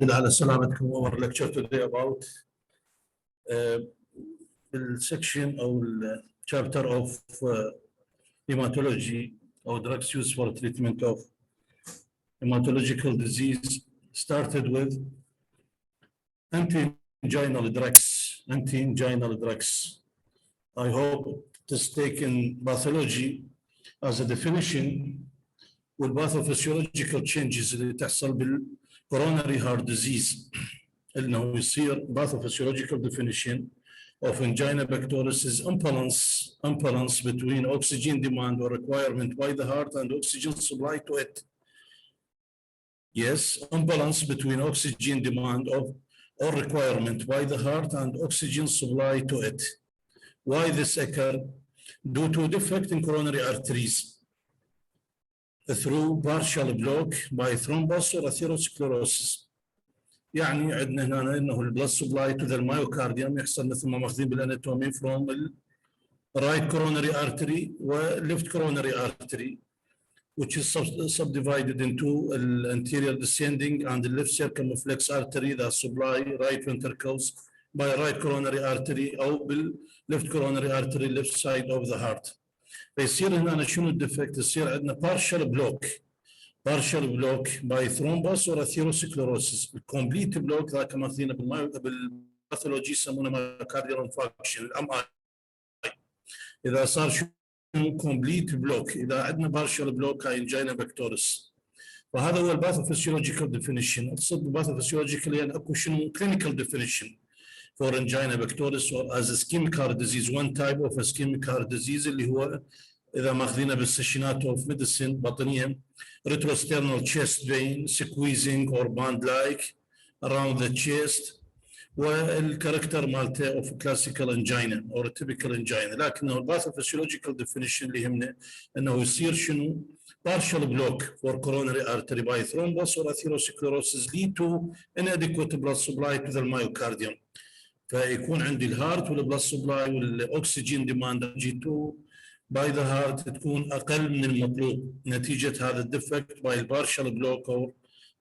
على سلامتكم. Our lecture today about the section or chapter of hematology or drugs used for treatment of hematological disease started with antianginal drugs. Antianginal drugs. I hope it is taken pathology as a definition والباثوفيسيولوجيكال changes اللي تحصل بالcoronary heart disease انه يصير pathophysiological definition of angina pectoris is imbalance between oxygen demand or requirement by the heart and oxygen supply to it. Yes, imbalance between oxygen demand or requirement by the heart and oxygen supply to it. Why this occur? Due to defect in coronary arteries through partial block by thrombus or atherosclerosis. يعني عندنا هنا انه البلد سبلاي تو ذا المايوكارديوم يحصل مثل ما ماخذين بالاناتومي from right coronary artery و left coronary artery which is subdivided into the anterior descending and the left circumflex artery that supply right ventricles by right coronary artery او بال left coronary artery left side of the heart. فيصير هنا شنو الديفكت؟ يصير عندنا partial block by thrombus or atherosclerosis. الكومبليت بلوك ذاك ماخذينه بالباثولوجي يسمونه مايوكارديال انفاركشن الام اي. اذا صار شنو كومبليت بلوك، اذا عندنا partial block هاي انجينا بكتورس. فهذا هو الباثوفيسيولوجيكال ديفينيشن. اقصد الباثوفيسيولوجيكال يعني اكو شنو كلينيكال ديفينيشن for angina pectoris or as ischemic heart disease. One type of ischemic heart disease اللي هو إذا ماخذينه بالسيشنات of medicine بطنية retrosternal chest pain, squeezing or band-like around the chest والكاركتر مالته of classical angina or typical angina. لكنه الباثوفيسيولوجيكال definition اللي يهمنا أنه يصير شنو partial block for coronary artery by thrombus or atherosclerosis lead to inadequate blood supply to the myocardium. فيكون عندي الهارت والبلس سبلاي والاكسجين ديماند جي2 باي ذا هارت تكون اقل من المطلوب نتيجه هذا الديفكت باي البارشال بلوك او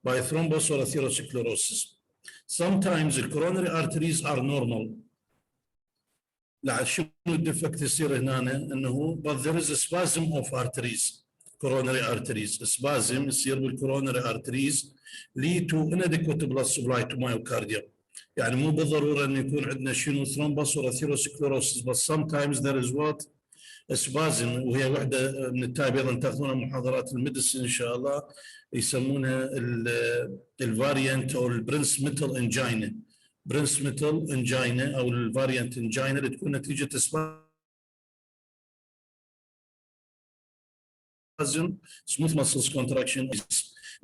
باي ثرومبوس اور اثيروسكليروسيس. Sometimes the coronary arteries are normal. لا شنو الديفكت يصير هنا انه but there is a spasm of arteries coronary arteries. spasm يصير بالcoronary arteries lead to inadequate blood supply to myocardium. يعني مو بالضروره انه يكون عندنا شنو ثرومبس ولا ثيروسكليروسيس but sometimes there is what spasm وهي وحده من التايب ايضا تاخذونها محاضرات الميديسين ان شاء الله يسمونها الفاريانت او البرنس ميتال انجينا. برنس ميتال انجينا او الفاريانت انجينا اللي تكون نتيجه spasm smooth muscles contraction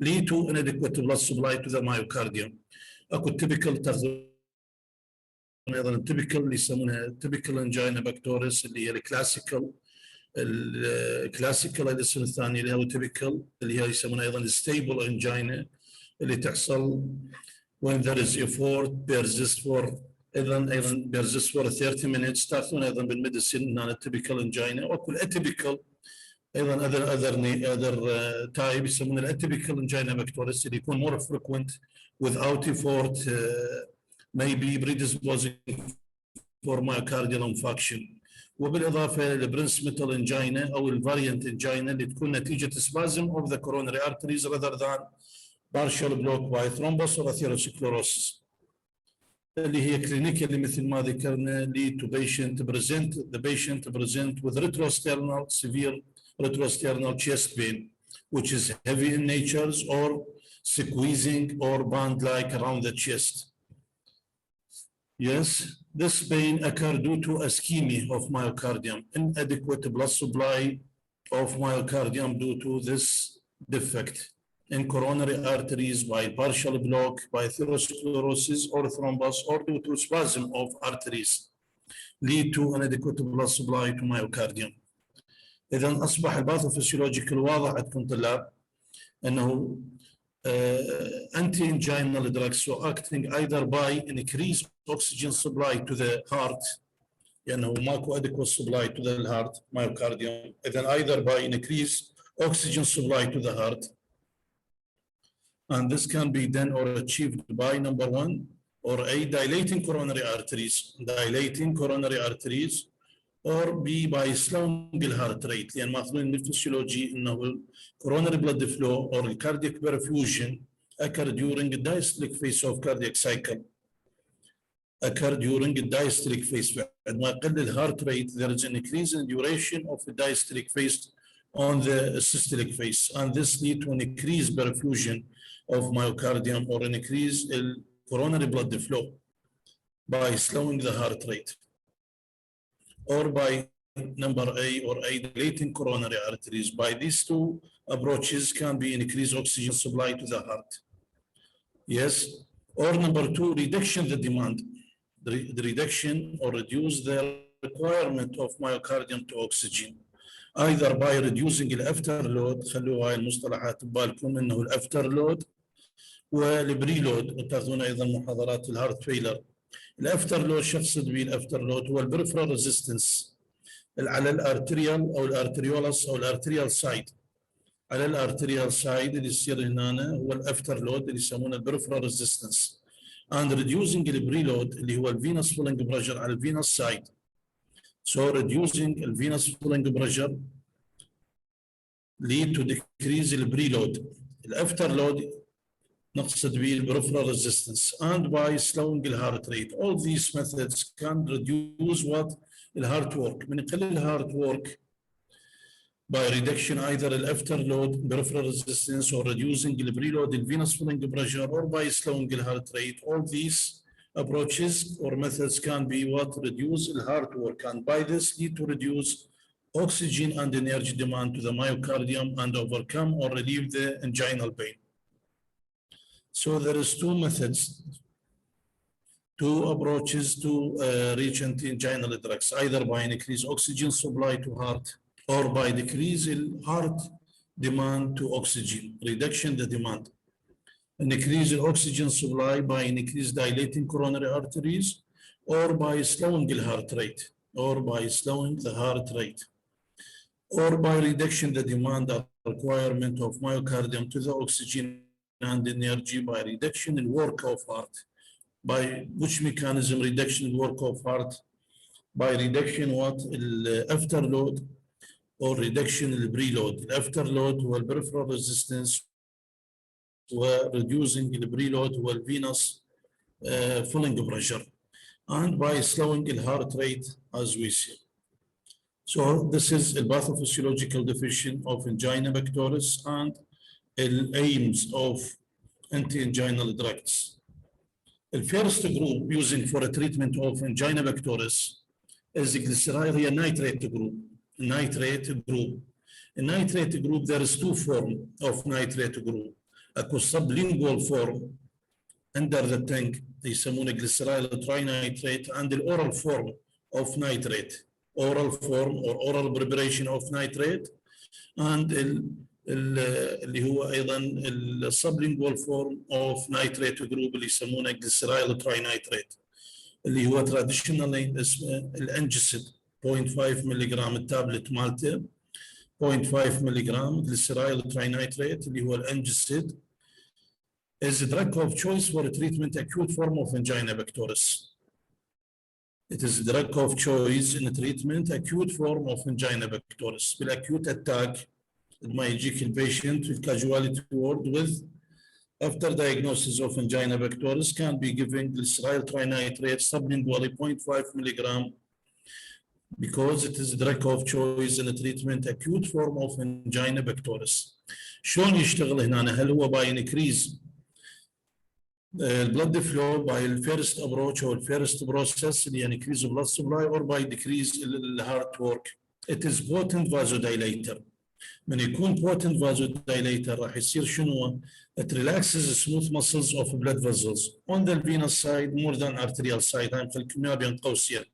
lead to inadequate blood supply to the myocardium. اكو التيبيكال تاخذون ايضا التيبيكال اللي يسمونها تيبيكال انجينا بكتورس اللي هي الكلاسيكال الاسم الثاني اللي هو تيبيكال اللي هي يسمونها ايضا ستيبل انجينا اللي تحصل when there is effort persist for ايضا persist for 30 minutes. تاخذون ايضا بالميديسين هنا التيبيكال انجينا. واكو الاتيبيكال ايضا اذر تايب يسمونه الاتيبيكال انجينا بكتورس اللي يكون more frequent without effort maybe predisposing for myocardial infarction. وبالاضافه للبرنس ميتال انجينا او الفاريانت انجينا اللي تكون نتيجه spasm of the coronary arteries rather than partial block by thrombus or atherosclerosis اللي هي كلينيكالي مثل ما ذكرنا lead to the patient present with severe retrosternal chest pain which is heavy in nature or squeezing or band-like around the chest. Yes, this pain occurs due to ischemia of myocardium, inadequate blood supply of myocardium due to this defect in coronary arteries by partial block, by atherosclerosis or thrombus or due to spasm of arteries lead to inadequate blood supply to myocardium. إذا أصبح الباثوفيسيولوجيكال واضح عندكم طلاب أنه anti-anginal drugs so acting either by increased oxygen supply to the heart لأنه ماكو adequate supply to the heart myocardium. إذا either by increased oxygen supply to the heart and this can be done or achieved by number one, or A, dilating coronary arteries, or B, by slowing the heart rate. لأن ماخذين من الفسيولوجي إنه coronary blood flow or cardiac perfusion occur during the diastolic phase of cardiac cycle. بعد ما يقل الهارت rate, there is an increase in duration of the diastolic phase on the systolic phase, and this lead to an increased perfusion of myocardium or an increase in coronary blood flow by slowing the heart rate, or by number A, or A, dilating coronary arteries. By these two approaches can be increased oxygen supply to the heart. Yes, or number two, reduction the demand, the reduction or reduce the requirement of myocardium to oxygen, either by reducing the afterload. خلوا هاي المصطلحات ببالكم انه الافترلود والبريلود، وتاخذون ايضا محاضرات الهارت فيلر. الافترلود شو اقصد به؟ الافترلود هو البريفرال ريزيستنس على الارتريال او الارتريولس او الارتريال سايد. على الارتريال سايد اللي يصير هنا هو الافترلود اللي يسمونه البريفرال ريزيستنس. and reducing the preload اللي هو الفينوس فولينج بريشر على الفينوس سايد. So reducing الفينوس فولينج بريشر lead to decrease the preload. الافترلود نقصد به البريفرال ريزيستنس and by slowing the heart rate. All these methods can reduce what? the heart work. من يقلل الهارت work by reduction either the afterload, peripheral resistance, or reducing the preload, the venous filling pressure, or by slowing the heart rate. All these approaches or methods can be what? Reduce the heart work, and by this lead to reduce oxygen and energy demand to the myocardium and overcome or relieve the anginal pain. So there is two methods, two approaches to reach antianginal drugs, either by increase oxygen supply to heart, or by decrease in heart demand to oxygen, reduction the demand, and increase in oxygen supply by increase dilating coronary arteries, or by slowing the heart rate, or by reduction the demand and requirement of myocardium to the oxygen and energy by reduction in work of heart. By which mechanism reduction in work of heart? By reduction what? Afterload, or reduction in the preload. Afterload هو peripheral resistance, reducing the preload هو venous filling pressure, and by slowing the heart rate as we see. So this is a pathophysiological definition of angina pectoris and the aims of antianginal drugs. The first group using for a treatment of angina pectoris is the glycerol nitrate group. Nitrate group, there is two forms of nitrate group. A sublingual form under the tongue, يسمونه glyceryl trinitrate, and the oral form of nitrate, oral form or oral preparation of nitrate, and اللي هو ايضا sublingual form of nitrate group اللي يسمونه glyceryl trinitrate اللي هو traditionally اسمه الانجسيد 0.5 ملغ التابلت مالته 0.5 ملغ جليسيرايل ترينايتريت اللي هو الانجسيد is a drug of choice for a treatment acute form of angina pectoris. It is a drug of choice in a treatment acute form of angina pectoris. بالacute attack لما يجيك البيشنت في casualty ward with after diagnosis of angina pectoris can be given glyceryl trinitrate sublingually 0.5 mg because it is a drug of choice in a treatment acute form of angina pectoris. شلون يشتغل هنا؟ هل هو by increase blood flow by the first approach or first process اللي increase blood supply, or by decrease the heart work? It is potent vasodilator. من يكون potent vasodilator راح يصير شنو؟ It relaxes smooth muscles of blood vessels on the venous side more than arterial side. هاي الكمية بين قوسين.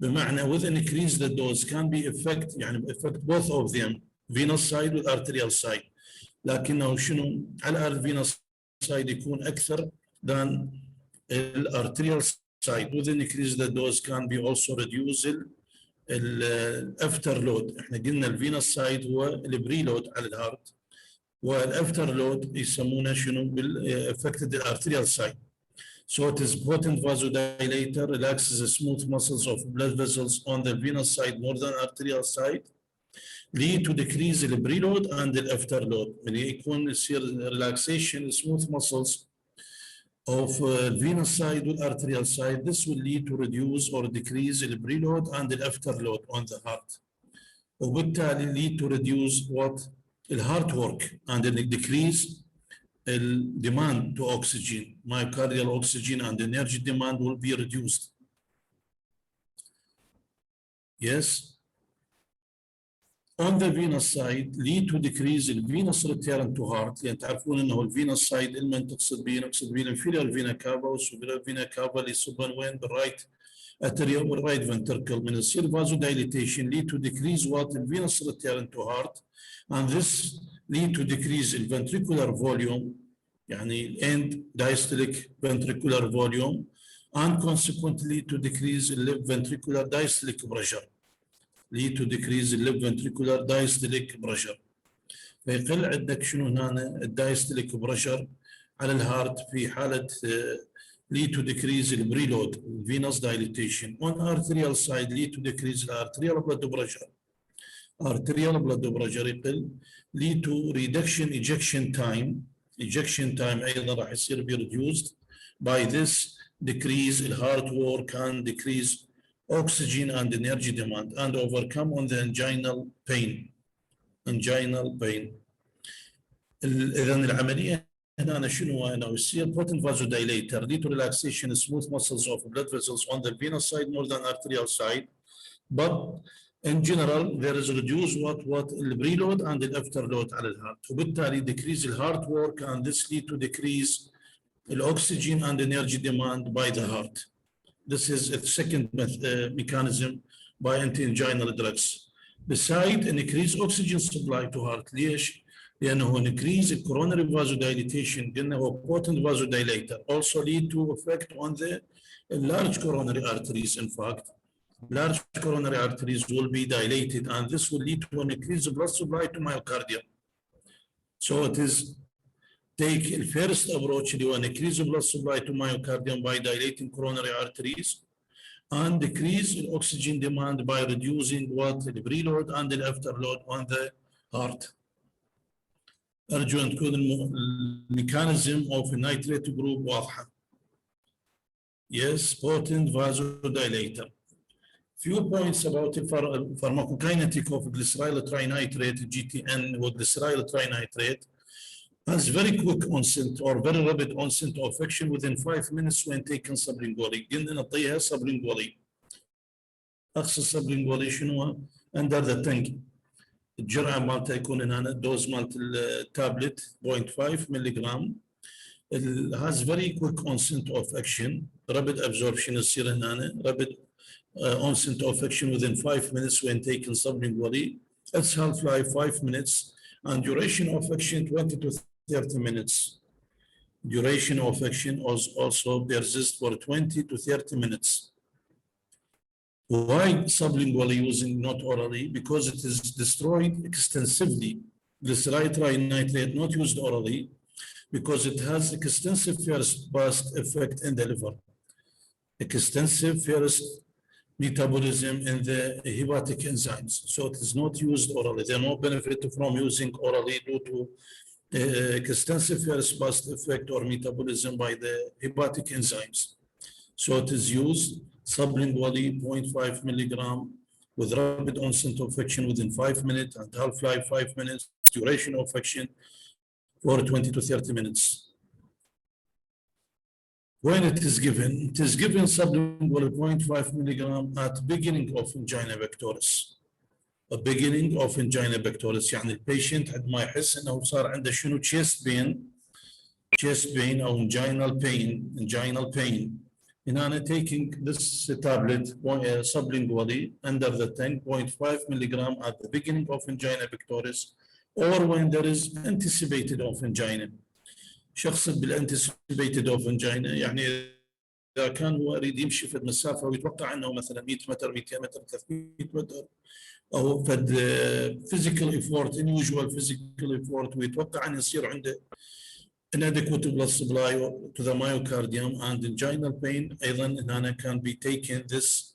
بمعنى with an increase the dose can be affect يعني affect both of them venous side و arterial side. لكنه شنو؟ على الvenous side يكون أكثر than arterial side. With an increase the dose can be also reduce الافتر لود. احنا قلنا الفينوس سايد هو البريلود على الهارت والافتر لود يسمونه شنو بالافكتد الارتريال سايد. So it is potent vasodilator, relaxes the smooth muscles of blood vessels on the venous side more than arterial side, lead to decrease the preload and the afterload. اللي يكون يصير relaxation smooth muscles of venous side and arterial side. This will lead to reduce or decrease the preload and the afterload on the heart. وبالتالي lead to reduce what? The heart work and the decrease the demand to oxygen, myocardial oxygen and energy demand will be reduced. Yes. On the venous side, lead to decrease the venous return to heart. لأن تعرفون إنه الفينوس سايد اللي نقصد به الانفيريور فينا كافا والسوبيريور فينا كافا اللي يصبون وين بالرايت اتريوم والرايت فنتركل. من يصير vasodilation lead to decrease what the venous return to heart, and this lead to decrease the ventricular volume, يعني end diastolic ventricular volume, and consequently to decrease the left ventricular diastolic pressure. lead to decrease the left ventricular diastolic pressure. فيقل عندك شنو هنا الدايستوليك بريشر على الهارت في حالة lead to decrease the preload, venous dilatation. On arterial side lead to decrease the arterial blood pressure. Arterial blood pressure يقل, lead to reduction ejection time. Ejection time أيضا راح يصير be reduced. By this decrease the heart work and decrease oxygen and energy demand and overcome on the anginal pain. Anginal pain. إذا العملية هنا شنو أنا يصير potent vasodilator lead to relaxation smooth muscles of blood vessels on the venous side more than arterial side, but in general there is reduced what the preload and the afterload على الهارت. وبالتالي decrease the heart work and this lead to decrease the oxygen and energy demand by the heart. This is a second mechanism by antianginal drugs. Besides an increased oxygen supply to heart. ليش؟ لأنه increase coronary vasodilatation قلنا هو potent vasodilator also lead to effect on the large coronary arteries. In fact, large coronary arteries will be dilated and this will lead to an increased blood supply to myocardium. So it is take the first approach to increase blood supply to myocardium by dilating coronary arteries and decrease the oxygen demand by reducing what the preload and the afterload on the heart. أرجو أن تكون الميكانيزم of nitrate group واضحة. Yes, potent vasodilator. Few points about the pharmacokinetic of glyceryl trinitrate, GTN, or glyceryl trinitrate has very quick onset or very rapid onset of action within 5 minutes when taken sublingually. قلنا نعطيها sublingually. أخص sublingually شنو؟ under the tongue. الجرعة مالتها يكون هنا الدوز مالت التابلت 0.5 ملغ. has very quick onset of action, rapid absorption يصير هنا rapid onset of action within 5 minutes when taken sublingually. Its half-life 5 minutes and duration of action 20 to 30 minutes. Duration of action also persists for 20 to 30 minutes. Why sublingually using not orally? Because it is destroyed extensively. Glyceryl trinitrate not used orally because it has extensive first pass effect in the liver. Extensive first metabolism in the hepatic enzymes. So it is not used orally. There is no benefit from using orally due to extensive first pass effect or metabolism by the hepatic enzymes. So it is used sublingually 0.5 milligram with rapid onset of action within 5 minutes and half-life 5 minutes, duration of action for 20 to 30 minutes. When it is given sublingually 0.5 milligram at beginning of angina pectoris. A beginning of angina pectoris يعني البيشنت عندما يحس انه صار عنده شنو chest pain او anginal pain. And I'm taking this tablet sublingually under the tongue 0.5 milligram at the beginning of angina pectoris or when there is anticipated of angina. شخص بالanticipated of angina يعني اذا كان هو يريد يمشي في المسافه ويتوقع انه مثلا 100 متر 200 متر 300 متر او فد فيزيكال ايفورت unusual physical effort ويتوقع ان يصير عنده inadequate blood supply to the myocardium and anginal pain ايضا هنا can be taken this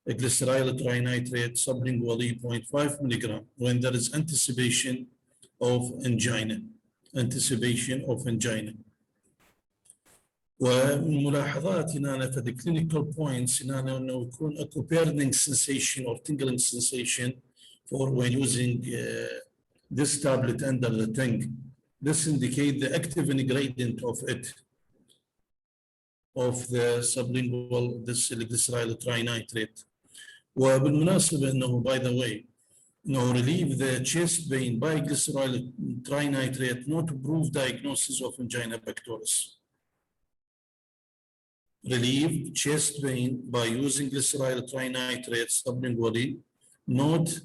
glyceryl trinitrate sublingually 0.5 mg when there is anticipation of angina. وملاحظات هنا في the clinical points هنا انه يكون اكو burning sensation or tingling sensation for when using this tablet under the tongue. This indicates the active ingredient of it, of the sublingual this glyceryl trinitrate. وبالمناسبة انه by the way انه relieve the chest pain by glyceryl trinitrate not to prove diagnosis of angina pectoris. Relieve chest pain by using glyceryl trinitrate sublingually, not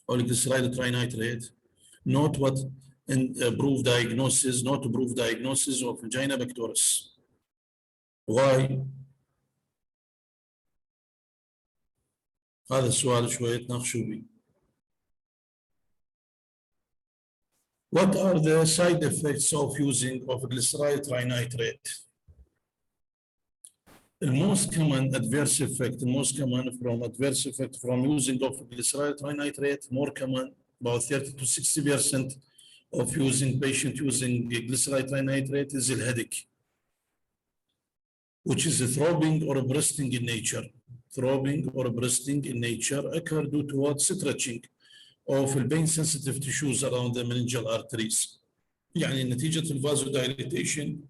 or glyceryl trinitrate, not what prove diagnosis, not to prove diagnosis of angina pectoris. Why? هذا السؤال شوية تناقشوا به. What are the side effects of using of glyceryl trinitrate? The most common adverse effect, from using of glyceryl trinitrate, more common, about 30 to 60% of patient using glyceryl trinitrate is a headache, which is a throbbing or a bursting in nature. Throbbing or bursting in nature occur due to what? Stretching of the pain sensitive tissues around the meningeal arteries. يعني نتيجة الفازودايليتيشن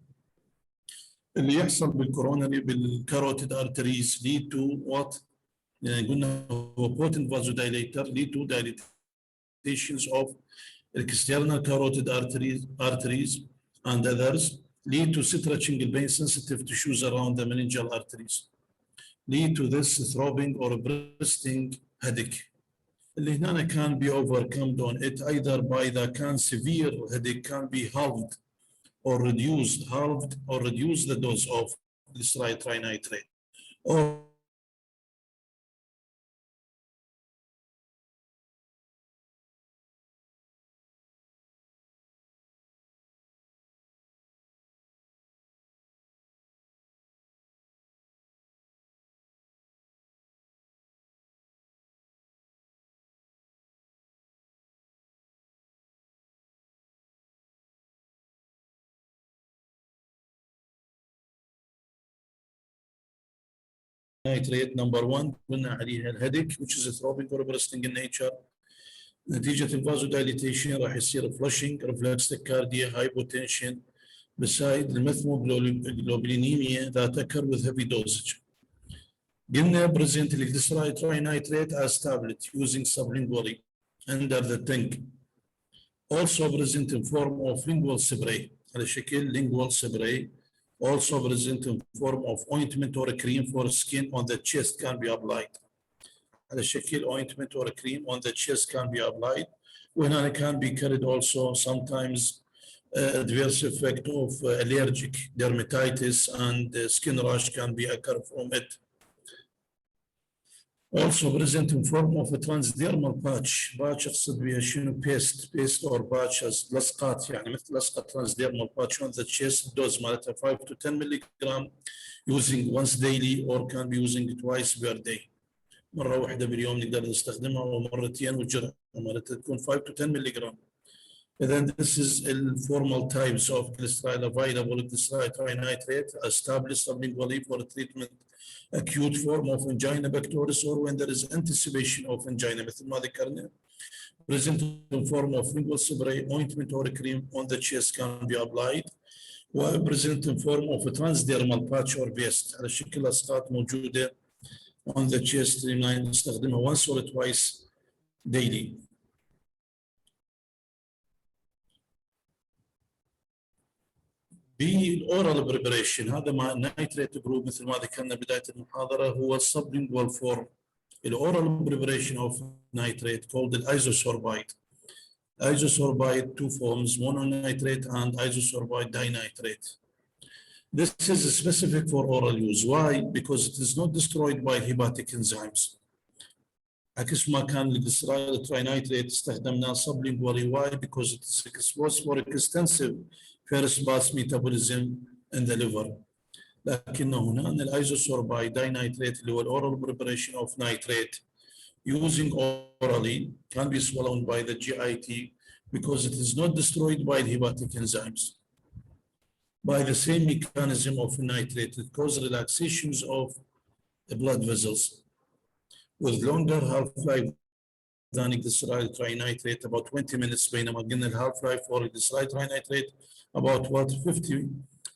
اللي يحصل بالكوروناري بالكاروتيد arteries lead to what؟ يعني قلنا هو potent vasodilator lead to dilatations of external carotid arteries and others lead to stretching the pain sensitive tissues around the meningeal arteries. Lead to this throbbing or bursting headache. اللي هنا can be overcome on it either by the severe headache can be halved or reduce the dose of glyceryl trinitrate or nitrate number 1 قلنا عليها الهيدك which is a throbbing or bursting in nature. نتيجة الفازودايليتيشن راح يصير flushing, reflex tachycardia, hypotension beside الميثموجلوبينيميا that occur with heavy dosage. قلنا present glyceryl trinitrate as tablet using sublingually under the tongue. Also present in form of lingual spray على شكل lingual spray. Also present in form of ointment or a cream for skin on the chest can be applied. على شكل ointment or a cream on the chest can be applied. وهنا can be carried also sometimes adverse effect of allergic dermatitis and skin rash can be occur from it. Also present in form of a transdermal patch. اقصد بها شنو paste or patch as لصقات يعني مثل لصقة transdermal patch on the chest. Dose مالتها 5 to 10 milligram using once daily or can be using twice per day. مرة واحدة باليوم نقدر نستخدمها ومرتين والجرعة مالتها تكون 5 to 10 milligram. Then this is the formal types of glyceryl available. Glyceryl trinitrate established sublingually for treatment acute form of angina pectoris or when there is anticipation of angina مثل ما ذكرنا. Present in form of lingual spray, ointment or cream on the chest can be applied. وpresent in form of a transdermal patch or paste على شكل لصقات موجودة on the chest. نستخدمها once or twice daily. بالاورال بريبريشن هذا مع النايتريت جروب مثل ما ذكرنا بدايه المحاضره هو السبلينجوال فورم. الاورال بريبريشن اوف نايتريت called الايزوسوربايد. Isosorbide two forms, mononitrate and isosorbide dinitrate. This is specific for oral use. Why? Because it is not destroyed by hepatic enzymes. عكس ما كان الجليسرايد تراينايتريت استخدمناه sublingually. Why? Because it is exposed for extensive first pass metabolism in the liver. لكن هنا الايزوسوربايد داينايتريت اللي هو الاورال preparation of nitrate using orally can be swallowed by the GIT because it is not destroyed by the hepatic enzymes. By the same mechanism of nitrate, it causes relaxations of the blood vessels with longer half-life than glyceride trinitrate, about 20 minutes. بينما قلنا الهالف-life for glyceride trinitrate about what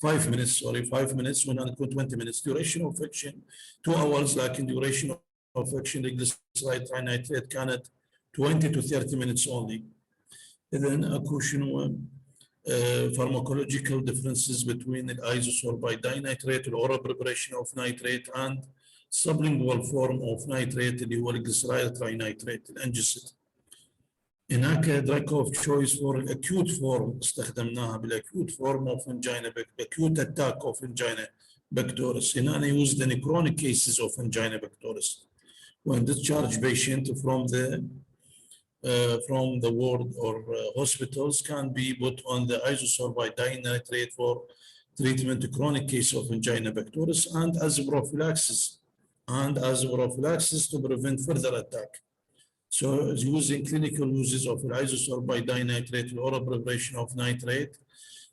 5 minutes, sorry, 5 minutes when I 20 minutes. Duration of action 2 hours, لكن duration of action glyceride trinitrate كانت 20 to 30 minutes only. إذن أكو شنو pharmacological differences between the isosorbide dinitrate, the oral preparation of nitrate, and sublingual form of nitrate اللي هو الجليسرايد trinitrate الانجسيد. هناك drug of choice for acute form استخدمناها بالacute form of angina, acute attack of angina pectoris. هنا used in chronic cases of angina pectoris when discharge patient from the ward or hospitals can be put on the isosorbide dinitrate for treatment chronic case of angina pectoris and as prophylaxis to prevent further attack. So using clinical uses of isosorbide dinitrate, oral preparation of nitrate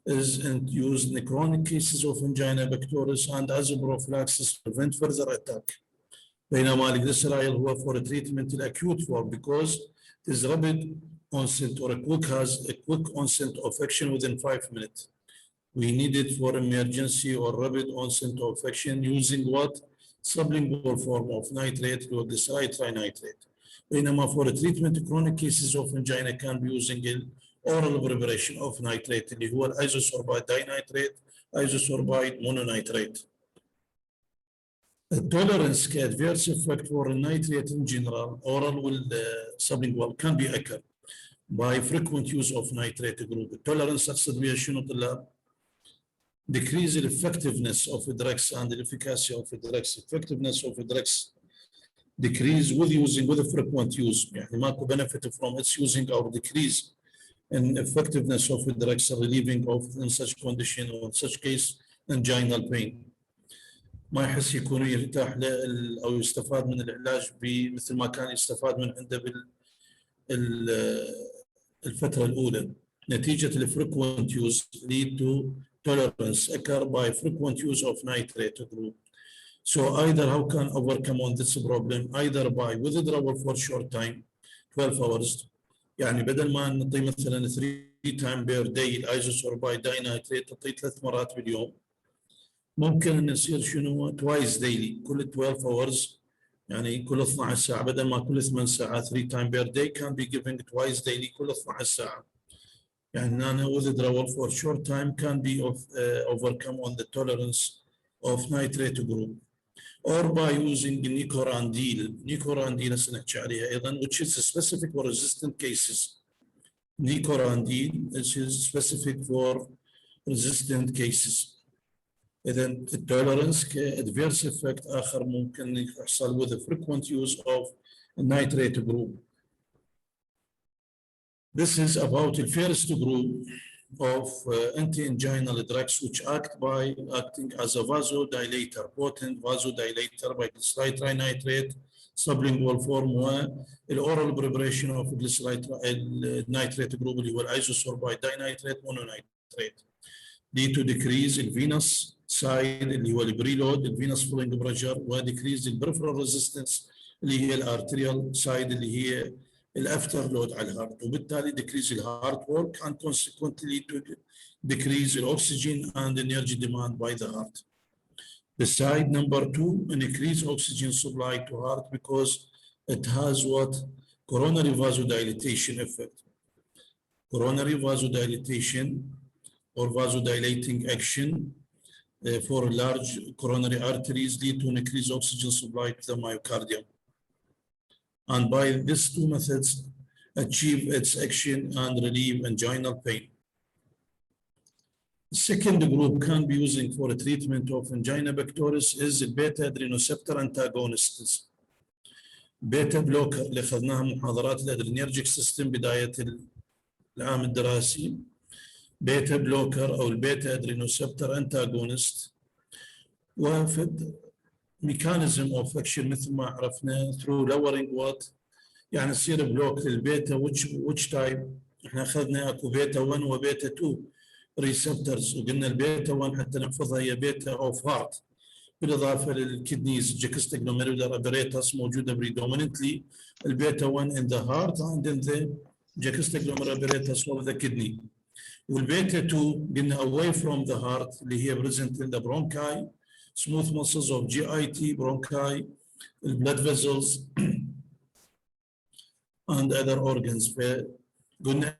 is used in chronic cases of angina pectoris and as prophylaxis to prevent further attack. بينما الجليسرايد هو for treatment acute form because it is rapid onset or has a quick onset of action within 5 minutes. We need it for emergency or rapid onset of action using what? Sublingual form of nitrate or glyceride trinitrate. بينما for treatment chronic cases of angina can be using oral preparation of nitrate اللي هو isosorbide dinitrate, isosorbide mononitrate. Tolerance adverse effect for nitrate in general, oral will sublingual can be occurred by frequent use of nitrate group. Tolerance أقصد بها شنو طلاب؟ Decrease the effectiveness of the drugs and the efficacy of the drugs. Effectiveness of the drugs decrease with the frequent use. يعني ماكو benefit from its using or decrease in effectiveness of the drugs relieving of in such condition or in such case anginal pain. ما يحس يكون يرتاح او يستفاد من العلاج مثل ما كان يستفاد من عنده الفتره الاولى. نتيجه الفريكوينت يوز lead to tolerance occur by frequent use of nitrate group. So either how can overcome on this problem either by withdrawal for short time 12 hours. يعني بدل ما نعطي مثلا 3 times per day الايزوسوربايد داينايتريت تعطيه 3 مرات باليوم. ممكن ان يصير شنو twice daily كل 12 hours يعني كل 12 ساعه بدل ما كل 8 ساعات 3 times per day can be given twice daily كل 12 ساعه. يعني أنا withdrawal for short time can be overcome on the tolerance of nitrate group or by using nicorandil هسه نحكي عليها أيضا which is specific for resistant cases. Nicorandil is specific for resistant cases. إذا التولرنس كadverse effect آخر ممكن يحصل with the frequent use of nitrate group. This is about the first group of anti-anginal drugs which acting as a vasodilator, potent vasodilator by glyceride trinitrate, sublingual form والoral preparation of glyceride nitrate group اللي هو isosorbide dinitrate mononitrate lead to decrease in venous side اللي هو البريلود الفينوس فولينج بريشر وديكريز البريفرال ريزيستنس اللي هي الارتريال سايد اللي هي الافتر لود على الهارت وبالتالي decrease الهارت work and consequently to decrease the oxygen and energy demand by the heart. The side number 2 increase oxygen supply to heart because it has what coronary vasodilatation effect. Coronary vasodilatation or vasodilating action for large coronary arteries lead to an increased oxygen supply to the myocardium. And by these two methods, achieve its action and relieve anginal pain. The second group can be using for a treatment of angina pectoris is beta adrenoceptor antagonists. بيتا بلوكر اللي اخذناها محاضرات الادرينرجيك سيستم بدايه العام الدراسي. بيتا بلوكر او البيتا ادرينوسبتر انتاغونست وفد ميكانيزم اوف اكشن مثل ما عرفنا ثرو لورينج وات، يعني يصير بلوك للبيتا ويتش تايب. احنا اخذنا اكو بيتا 1 وبيتا 2 ريسبترز، وقلنا البيتا 1 حتى نحفظها هي بيتا اوف هارت، بالاضافه للكدنيز جاكستوجلوميرولار ابريتس موجوده بريدوميننتلي البيتا 1 in the heart and in the juxtaglomeralar apparatus of the kidney. والبيتا 2 قلنا away from the heart اللي هي present in the bronchi, smooth muscles of GIT bronchi, blood vessels and other organs. فقلنا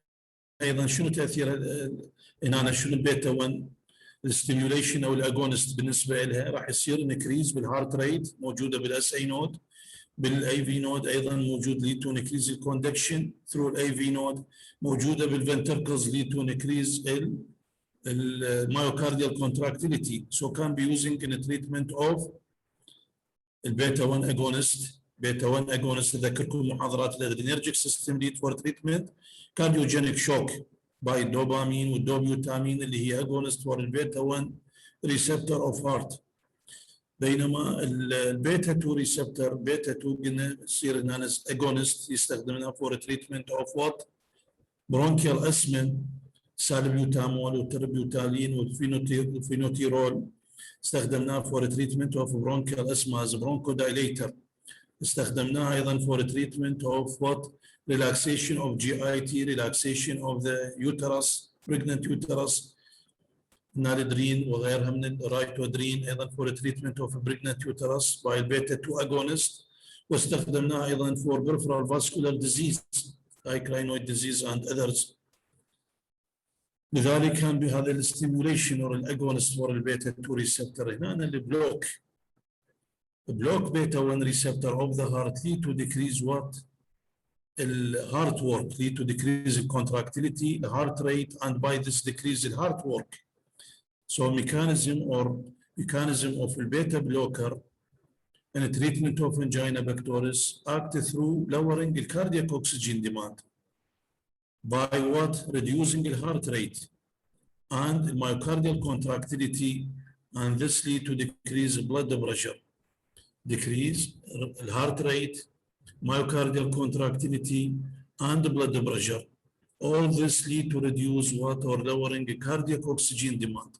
ايضا شنو تاثير هنا، شنو البيتا 1 الستيميوليشن او الاجونست بالنسبه لها راح يصير انكريز بالهارت ريت موجوده بالاس اي نود، بالاي في نود ايضا موجود لي تو انكريز الكوندكشن ثرو الاي في نود، موجوده بالفنتركلز لي تو انكريز المايوكارديال كونتراكتيليتي. سو كان بي يوزنج ان تريتمنت اوف البيتا 1 اجونست. بيتا 1 اجونست اذكركم محاضرات الادرينرجيك سيستم ليد فور تريتمنت كارديوجينيك شوك باي الدوبامين والدوبيوتامين اللي هي اجونست فور البيتا 1 ريسبتور اوف هارت. بينما البيتا 2 ريسبتور بيتا 2 قلنا يصير نانس اجونست يستخدمونها فور تريتمنت اوف وات برونكيال اسما، سالبيوتامول والتربيوتالين والفينوتيرول استخدمناها فور تريتمنت اوف برونكيال اسما از برونكو دايليتر. استخدمناها ايضا فور تريتمنت اوف وات relaxation of GIT, relaxation of the uterus, pregnant uterus, نالدرين وغيرها من الرايتودرين ايضا for treatment of pregnant uterus by beta 2 agonist. واستخدمناها ايضا for peripheral vascular disease like rhinoid disease and others. لذلك كان بهذا الستيموليشن or الاجونست for البيتا 2 ريسبتور. هنا البلوك بيتا 1 ريسبتور of the heart lead to decrease what الهارت work, lead to decrease the contractility, the heart rate, and by this decrease the heart work. So mechanism of the beta blocker in the treatment of angina pectoris act through lowering the cardiac oxygen demand by what? Reducing the heart rate and the myocardial contractility, and this lead to decrease blood pressure, decrease the heart rate, myocardial contractility and blood pressure. All this lead to reduce what or lowering the cardiac oxygen demand.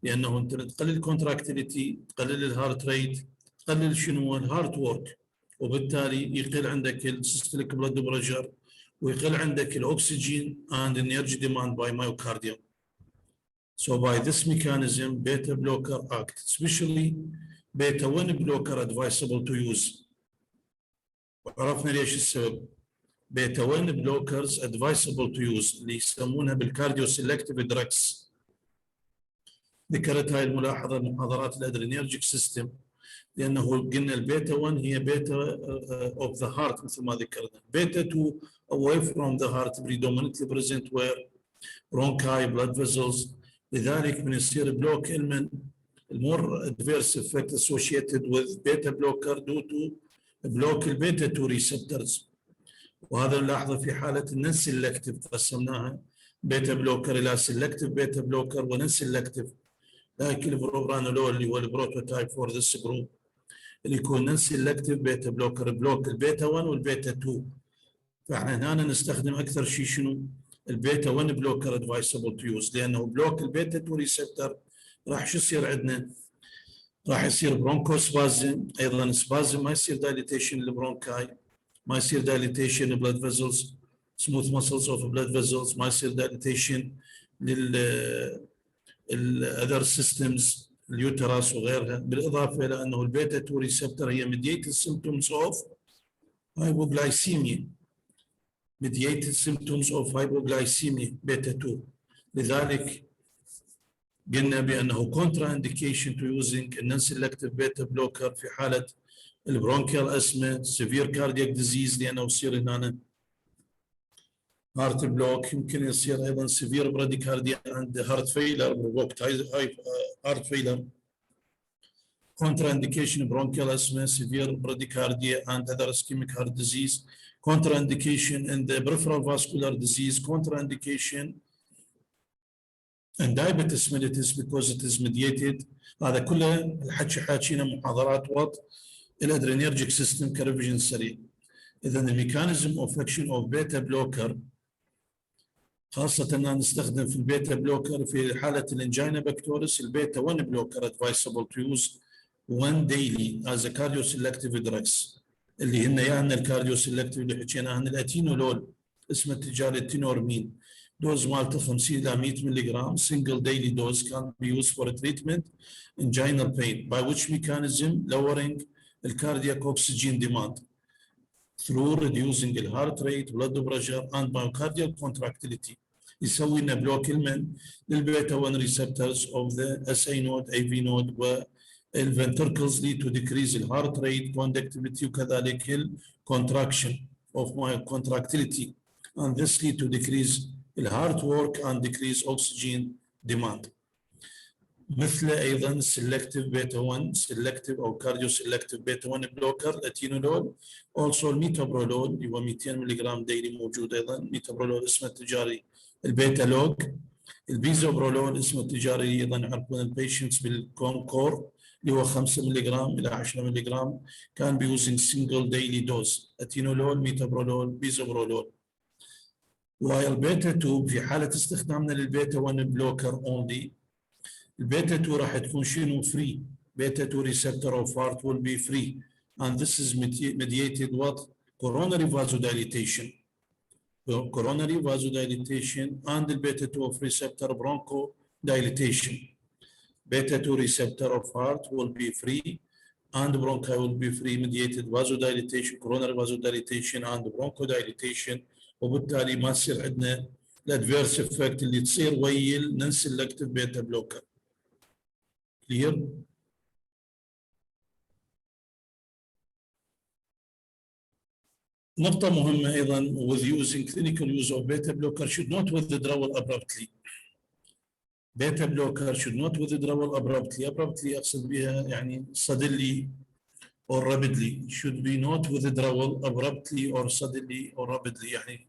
لأنه أنت تقلل contractility، تقلل الهارت ريت، تقلل شنو الهارت وورك، وبالتالي يقل عندك السيستوليك blood pressure ويقل عندك الأكسجين and energy demand by myocardium. So by this mechanism beta blocker act, especially beta 1 blocker advisable to use. وعرفنا ليش السبب. بيتا 1 بلوكرز advisable to use اللي يسمونها بالكارديو سيلكتيف دراكس. ذكرت هاي الملاحظه المحاضرات الادرينرجيك سيستم، لانه قلنا البيتا 1 هي بيتا اوف ذا هارت مثل ما ذكرنا. بيتا 2 away from the heart predominantly present where bronchi blood vessels. لذلك من يصير بلوك المور adverse effect associated with beta blocker due to بلوك البيتا 2 ريسبتورز. وهذا نلاحظه في حاله النون سيلكتيف، قسمناها بيتا بلوكر الى سيلكتيف بيتا بلوكر ونون سيلكتيف. لكن البروبرانولول اللي هو البروتوتايب فور ذس جروب اللي يكون نون سيلكتيف بيتا بلوكر بلوك البيتا 1 والبيتا 2. فاحنا هنا نستخدم اكثر شيء شنو؟ البيتا 1 بلوكر ادفايسبل تو يوز، لانه بلوك البيتا 2 ريسبتور راح شو يصير عندنا؟ راح يصير برونكوسبازم، ايضا سبازم، ما يصير دايليتيشن للبرونكاي، ما يصير دايليتيشن للبلد فيزلز سموث ماسلز اوف بلد فيزلز، ما يصير دايليتيشن للاذر سيستمز اليوتراس وغيرها. بالاضافه الى انه البيتا 2 ريسبتور هي ميدييتد سيمبتومز اوف هايبوغلايسيميا، ميدييتد سيمبتومز اوف هايبوغلايسيميا بيتا 2. لذلك قلنا بانه كونترا انديكيشن تو يوزنج النون سيلكتيف بيتا بلوكر في حاله البرونكيال اسما، سيفير كاردياك ديزيز، لانه يصير هنا هارت بلوك يمكن يصير ايضا سيفير براديكارديا عند هارت فيلر بروفوكت هارت فيلر. Contraindication bronchial asthma, severe bradycardia, and other ischemic heart disease. Contraindication in the peripheral vascular disease. Contraindication and diabetes mellitus because it is mediated. هذا كله الحكي حاكينا محاضرات وات الادرينيرجيك سيستم كريفيجن سريع. اذا الميكانيزم اوف اكشن اوف بيتا بلوكر خاصة أننا نستخدم في البيتا بلوكر في حالة الانجينا بكتورس. البيتا 1 بلوكر advisable to use one daily as a cardioselective drugs اللي هن يا الكارديوسيلكتيف اللي حكينا عن الاتينولول اسمه التجاري التينورمين دوز مالته 50 إلى 100 ملغ single daily dose can be used for treatment inginal pain by which mechanism lowering the cardiac oxygen demand through reducing the heart rate, blood pressure and myocardial contractility. يسوي لنا بلوك للبيتا 1 receptors of the SA node, AV node والventricles lead to decrease the heart rate, conductivity وكذلك contraction of myocontractility and this lead to decrease the heart work and decrease oxygen demand. مثل ايضا selective beta 1 selective او cardio selective beta 1 blocker اتينولول also الميتابرولول اللي هو 200 ملغ ديلي موجود ايضا. ميتابرولول اسمه التجاري البيتا لوج. البيزوبرولول اسمه التجاري ايضا يعرفون البيشنتس بالكونكور اللي هو 5 ملغ الى 10 ملغ كان be using single daily dose اتينولول ميتابرولول بيزوبرولول. while beta 2 في حاله استخدامنا للبيتا 1 بلوكر only البيتا 2 راح تكون شنو فري. بيتا 2 receptor of heart will be free and this is mediated what coronary vasodilation and the beta 2 of receptor bronchodilation. Beta 2 receptor of heart will be free and bronchi will be free mediated vasodilation coronary vasodilation and bronchodilation وبالتالي ما تصير عندنا الادفيرس افكت اللي تصير ويا النون سيلكتيف بيتا بلوكر. Clear? نقطة مهمة أيضاً with using clinical use of beta blocker should not withdraw abruptly. Beta blocker should not withdraw abruptly. Abruptly أقصد بها يعني suddenly or rapidly. Should be not withdraw abruptly or suddenly or rapidly. يعني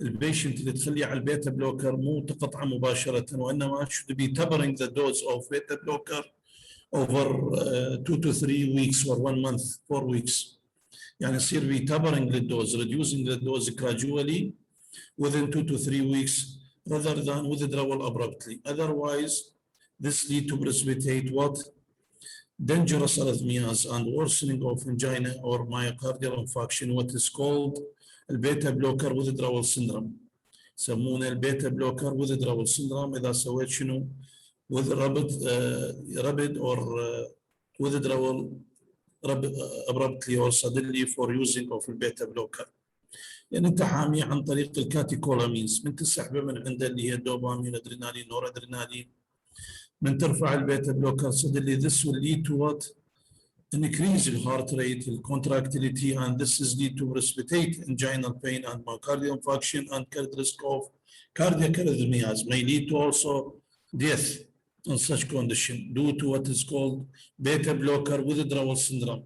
البيشنت اللي تخليه على البيتا بلوكر مو تقطعه مباشرة وإنما should be tapering the dose of beta blocker over 2 to 3 weeks or 1 month 4 weeks. يعني يصير be tapering the dose reducing the dose gradually within 2 to 3 weeks rather than withdrawal abruptly. Otherwise this lead to precipitate what dangerous arrhythmias and worsening of angina or myocardial infarction what is called البيتا بلوكر withdrawal syndrome. يسمونه البيتا بلوكر withdrawal syndrome إذا سويت شنو with rapid or withdrawal abruptly or suddenly for using of البيتا بلوكر. يعني انت حاميه عن طريق الكاتيكولامينز من تسحبه من عنده اللي هي الدوبامين ادرينالين نور ادرينالين من ترفع البيتا بلوكر suddenly this will lead to what increase the heart rate, the contractility, and this is lead to precipitate inginal pain and myocardial infarction and risk of cardiac arrhythmias may lead to also death in such condition due to what is called beta blocker withdrawal syndrome.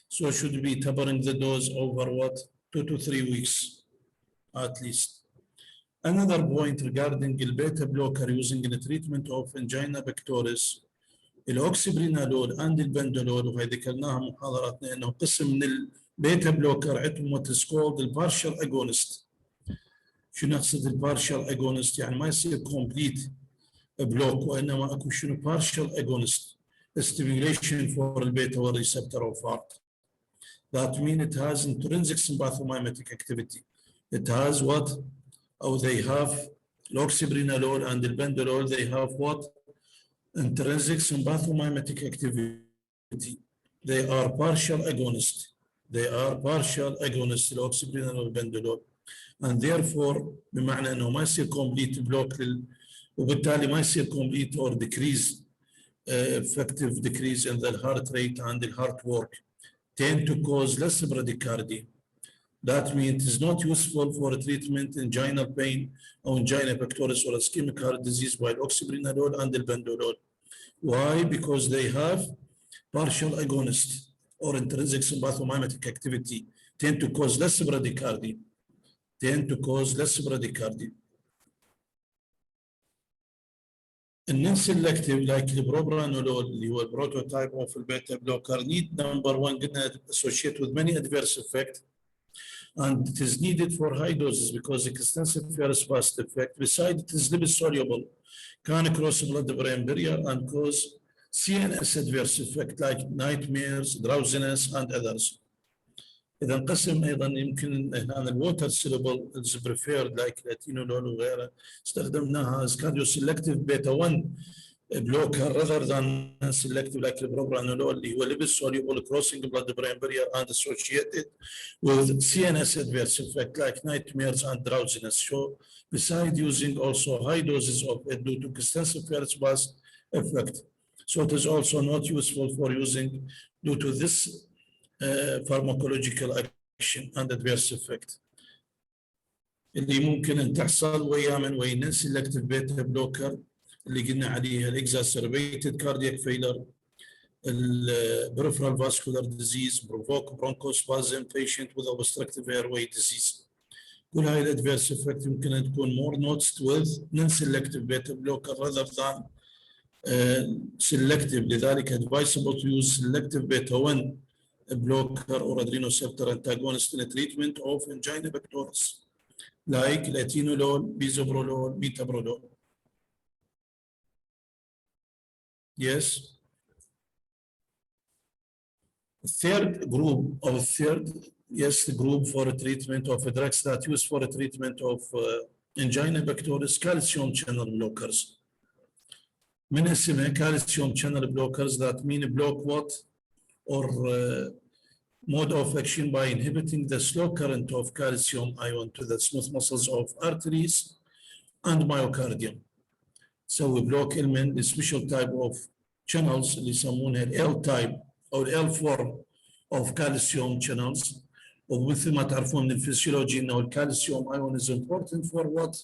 So should be tapering the dose over what 2 to 3 weeks at least. Another point regarding the beta blocker using the treatment of angina pectoris الاوكسبرينالول اند البندولول وهي ذكرناها محاضراتنا انه قسم من البيتا بلوكر عندهم وات از كولد البارشال اجونست. شنو اقصد البارشال اجونست؟ يعني ما يصير كومبليت بلوك وانما اكو شنو بارشال اجونست stimulation for البيتا والريسبتور اوف هارت. That means it has intrinsic sympathomimetic activity. It has what? Or they have l'oxybrenalol and the bendolol, they have what? Intrinsic sympathomimetic activity. They are partial agonists. They are partial agonists l'oxybrenalol bendolol. And therefore بمعنى انه ما يصير complete block وبالتالي ما يصير complete or decrease effective decrease in the heart rate and the heart work tend to cause less bradycardia That means it is not useful for treatment inguinal pain or angina pectoris or ischemic heart disease while oxybrinolol and albendazole. Why? Because they have partial agonist or intrinsic sympathomimetic activity, tend to cause less bradycardia. Non-selective like البروبرانولول اللي هو البروتوتايب of البيتا blocker need number one قلنا associated with many adverse effects and it is needed for high doses because extensive ferrous effect. Besides, it is lipid soluble, can cross blood-brain barrier and cause CNS adverse effect like nightmares, drowsiness and others. إذا انقسم أيضا يمكن هنا الووتر سيلبل is preferred like لاتينولول وغيره استخدمناها as cardioselective beta 1 blocker rather than selective like البروبرانولول اللي هو lipid soluble crossing blood-brain barrier and associated with CNS adverse effect like nightmares and drowsiness. So besides using also high doses of it due to extensive ferrous effect. So it is also not useful for using due to this pharmacological action and adverse effect. اللي ممكن ان تحصل ويا من وين selective beta blocker اللي قلنا عليها exacerbated cardiac failure, peripheral vascular disease, provoke bronchospasm, patient with obstructive airway disease. كل هاي الادفيرس effect يمكن ان تكون more noticed with non-selective beta blocker rather than selective. لذلك advisable to use selective beta 1 blocker or adrenoceptor antagonist in the treatment of angina pectoris like latinolol, bisoprolol, metoprolol. Yes. The third group group for treatment of drugs that used for treatment of angina pectoris, calcium channel blockers. من اسمها calcium channel blockers that mean block what? Or mode of action by inhibiting the slow current of calcium ion to the smooth muscles of arteries and myocardium. So we block element the special type of channels اللي يسمونها L type أو L form of calcium channels. ومثل ما تعرفون من الفسيولوجي إنه الكالسيوم ion is important for what?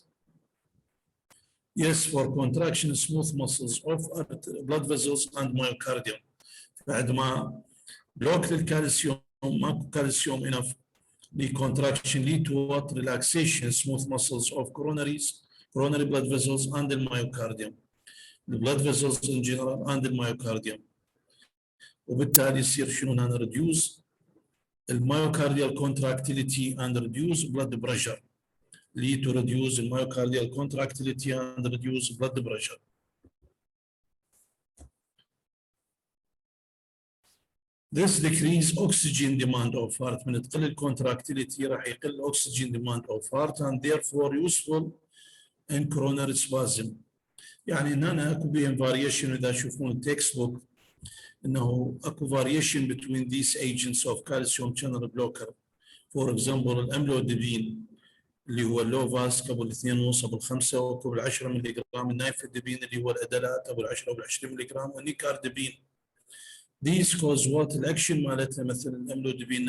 Yes, for contraction smooth muscles of blood vessels and myocardium. بعد ما block للكالسيوم ماكو كالسيوم enough contraction lead to what? Relaxation smooth muscles of coronary blood vessels and the myocardium. The blood vessels in general and the myocardium. وبالتالي يصير شنو هنا reduce المyocardial contractility and reduce blood pressure. Lead to reduce the myocardial contractility and reduce blood pressure. This decrease oxygen demand of heart. من تقل الكونتراكتيليتي راح يقل oxygen demand of heart and therefore useful in coronary spasm. يعني هنا اكو بين variation اذا تشوفون التكست بوك انه اكو variation between these agents of calcium channel blocker. For example الاملوديبين اللي هو اللوفاس ابو 2.5 ابو 5 وابو 10 ملي جرام، النايفيدبين اللي هو الادلات ابو 10 وابو 20 ملي جرام، والنيكاردبين. These cause what? الاكشن مالتها مثل الاملوديبين،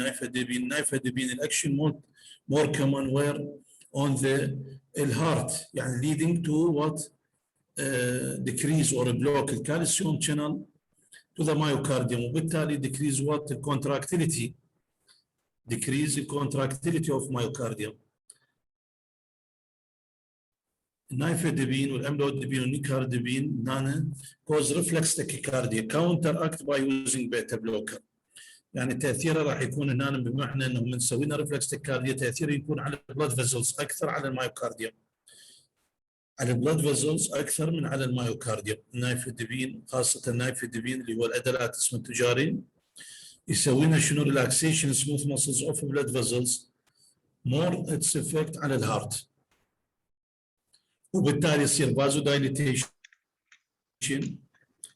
نايفيدبين الاكشن more common where on the heart يعني leading to what? Decrease or block the calcium channel to the myocardium وبالتالي decrease what? The contractility. Decrease the contractility of myocardium. النايفيدبين والاملوديبين والنيكاردبين هنا cause reflex tachycardia counteract by using beta blocker. يعني تاثيره راح يكون هنا بمعنى انه من سوينا reflex tachycardia تاثيره يكون على البلاد فيزلز اكثر على المايوكارديوم. على البلاد فيزلز اكثر من على المايوكارديوم. النايفيدبين خاصه النايفيدبين اللي هو الادلات اسمه التجاري يسوي لنا شنو relaxation smooth muscles of blood vessels more its effect على الهارت. وبالتالي يصير فازو دايليتيشن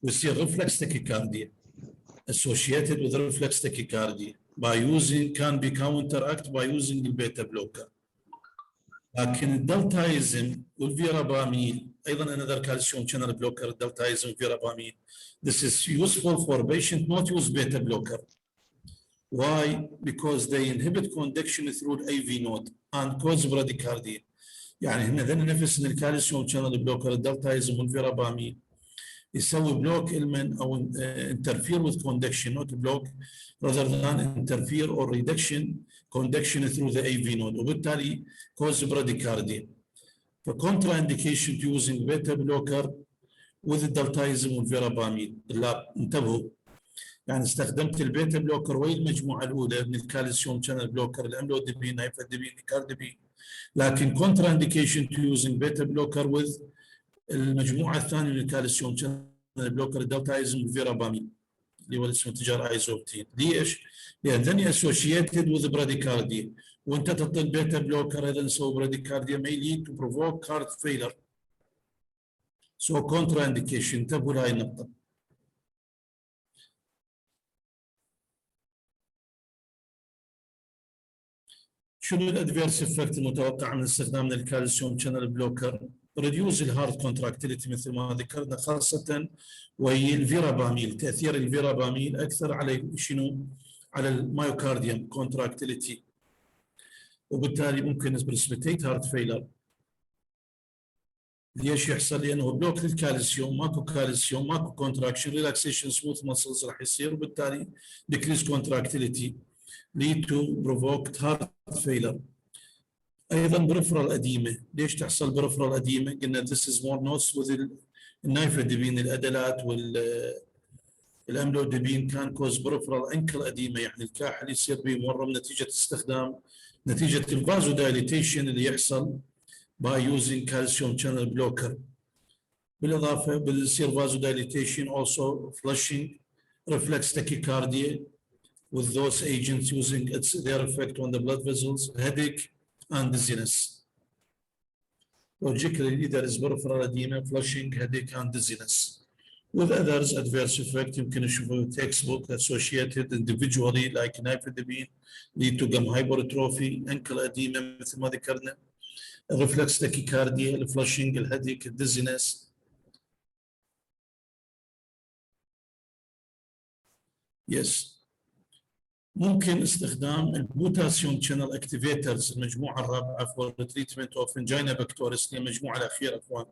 ويصير ريفلكس تاكيكارديا associated with reflex tachycardia by using can be counteract by using the beta blocker. لكن الدلتايزم والفيرابامين ايضا another calcium channel blocker الدلتايزم والفيرابامين this is useful for patient not use beta blocker Why? Because they inhibit conduction through the AV node and cause bradycardia. يعني هنا ذن نفس ان الكالسيوم شانل بلوكر الدلتايزم والفيرابامين يسوي بلوك المن او interfere with conduction, not block, rather than interfere or conduction through the AV node, وبالتالي cause bradycardia. فcontraindication to using beta blocker with الدلتايزم والفيرابامين. لا انتبهوا، يعني استخدمت البيتا بلوكر وهي المجموعه الاولى من الكالسيوم شانل بلوكر الاملوديبين هايفاديبين نيكارديبين، لكن كونترا انديكيشن تو يوزنج بيتا بلوكر وذ المجموعه الثانيه من الكالسيوم شانل بلوكر الدلتايزم والفيرابامين اللي هو اسمه تجار ايزوبتين. ليش؟ لان ذني اسوشيتد وذ براديكارديا، وانت تعطي بيتا بلوكر اذا نسوي براديكارديا may lead to provoke heart failure. سو كونترا انديكيشن، انتبهوا لهي النقطه. شنو الادفيرس افكت المتوقع من استخدام الكالسيوم شانل بلوكر؟ ريديوز الهارت كونتراكتيليتي مثل ما ذكرنا، خاصه وهي الفيرابامين. تاثير الفيرابامين اكثر على شنو؟ على المايوكارديوم كونتراكتيليتي، وبالتالي ممكن بريسبيتيت هارت فيلر. ليش يحصل؟ لانه بلوك للكالسيوم، ماكو كالسيوم، ماكو كونتراكشن، ريلاكسيشن سموث مسلز راح يصير، وبالتالي ديكريز كونتراكتيليتي lead to provoked heart failure. ايضا بريفرال اديمه. ليش تحصل بريفرال اديمه؟ قلنا this is more notes with النايفاديبين الادلات والاملوديبين كان كوز بريفرال انكل اديمه، يعني الكاحل يصير به مورم نتيجه استخدام، نتيجه الفازو دايليتيشن اللي يحصل by using calcium channel blocker. بالاضافه بيصير فازو دايليتيشن also flushing reflex tachycardia with those agents using their effect on the blood vessels, headache and dizziness. Logically, there is peripheral edema, flushing, headache and dizziness. With others, adverse effect يمكن نشوفه textbook associated individually like nifedipine, lead to gum hypertrophy, ankle edema مثل ما ذكرنا, reflex tachycardia, flushing, headache, dizziness. Yes. ممكن استخدام البوتاسيوم شانل اكتيفيترز المجموعه الرابعه فور تريتمنت اوف انجينا بكتوريس، هي المجموعه الاخيره اخوان.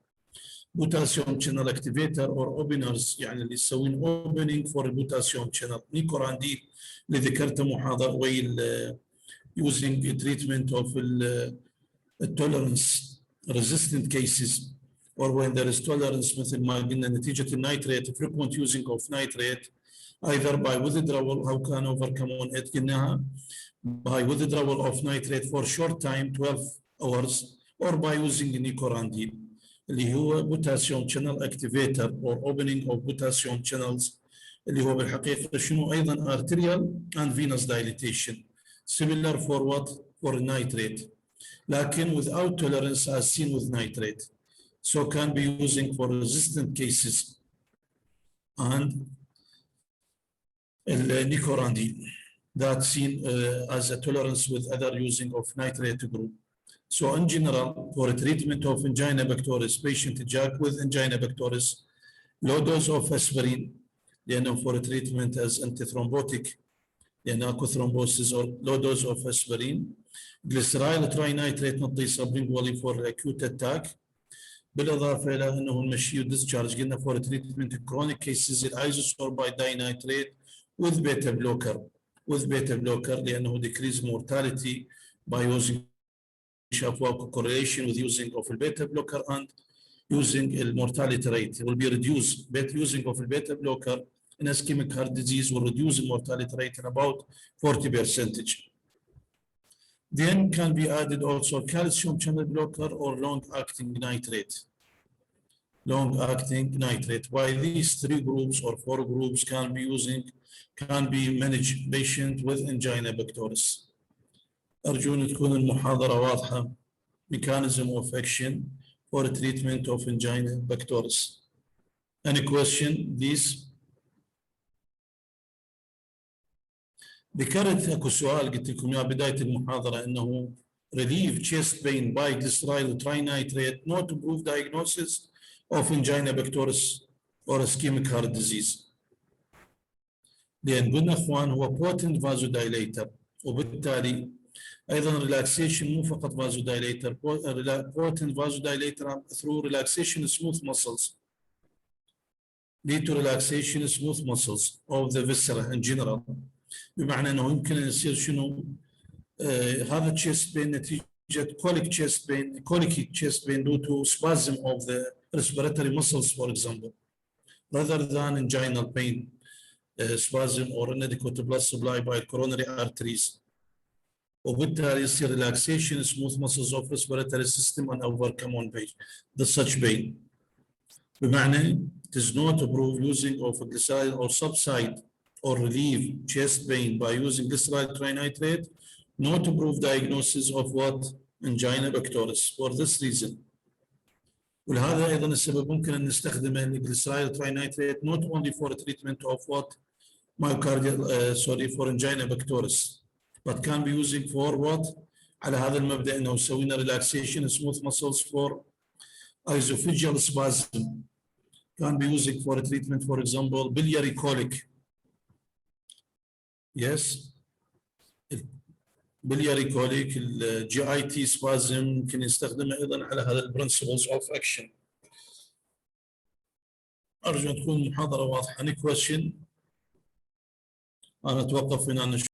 بوتاسيوم شانل اكتيفيتر اور اوبنرز، يعني اللي يسوين اوبننج فور البوتاسيوم شانل. نيكورانديل اللي ذكرته محاضره ويل يوزنج تريتمنت اوف التولرنس ريزيستنت كيسز or when there is tolerance مثل ما قلنا نتيجه النيتريت frequent using of nitrate either by withdrawal how can overcome on it قلناها by withdrawal of nitrate for short time 12 hours or by using nicorandil اللي هو potassium channel activator or opening of potassium channels اللي هو بالحقيقة شنو أيضا arterial and venous dilatation similar for what? for nitrate لكن without tolerance as seen with nitrate, so can be using for resistant cases and nicorandil that's seen as a tolerance with other using of nitrate group. So in general, for treatment of angina pectoris, patient jack with angina pectoris, low dose of aspirin, لأنه for treatment as antithrombotic, لأن أكو thrombosis or low dose of aspirin, glyceryl trinitrate نعطيه sublingually for acute attack. بالإضافة إلى أنه نمشيه discharge قلنا for treatment chronic cases الأيزوسوربايد dinitrate with beta blocker لأنه decrease mortality by using correlation with using of the beta blocker and using the mortality rate will be reduced. Using of the beta blocker in ischemic heart disease will reduce the mortality rate in about 40%. Then can be added also calcium channel blocker or long-acting nitrate. Long-acting nitrate. Why these three groups or four groups can be managed patient with angina pectoris. أرجو أن تكون المحاضرة واضحة. Mechanism of action for treatment of angina pectoris. Any question, please? ذكرت اكو سؤال قلت لكم يا بدايه المحاضره انه relieve chest pain by glyceryl trinitrate not to prove diagnosis of angina pectoris or ischemic heart disease. لان قلنا اخوان هو بوتنت فازو دايليتر، وبالتالي ايضا ريلاكسيشن مو فقط فازو دايليتر، بوتنت فازو دايليتر ثرو ريلاكسيشن سموث ماسلز lead to relaxation smooth muscles of the viscera in general. بمعنى انه يمكن ان يصير شنو هذا تشيست بين نتيجه colic chest pain, colic chest pain due to spasm of the respiratory muscles, for example, rather than anginal pain, spasm or inadequate blood supply by coronary arteries. وبالتالي يصير relaxation smooth muscles of respiratory system and overcome on pain. The such pain. بمعنى it is not approved using of glycerol or subside or relieve chest pain by using glycerol trinitrate, not approved diagnosis of what? Angina pectoris. For this reason. ولهذا ايضا السبب ممكن ان نستخدمه الجليسرايل trinitrate not only for treatment of what? Myocardial for angina pectoris, but can be using for what? على هذا المبدا انه يسوي لنا relaxation smooth muscles for esophageal spasm. Can be using for treatment, for example, biliary colic. Yes. biliary colic, الجي اي تي spasm ممكن يستخدمه ايضا على هذا البرنسبلز اوف اكشن. ارجو ان تكون المحاضره واضحه. any question؟ انا اتوقف هنا.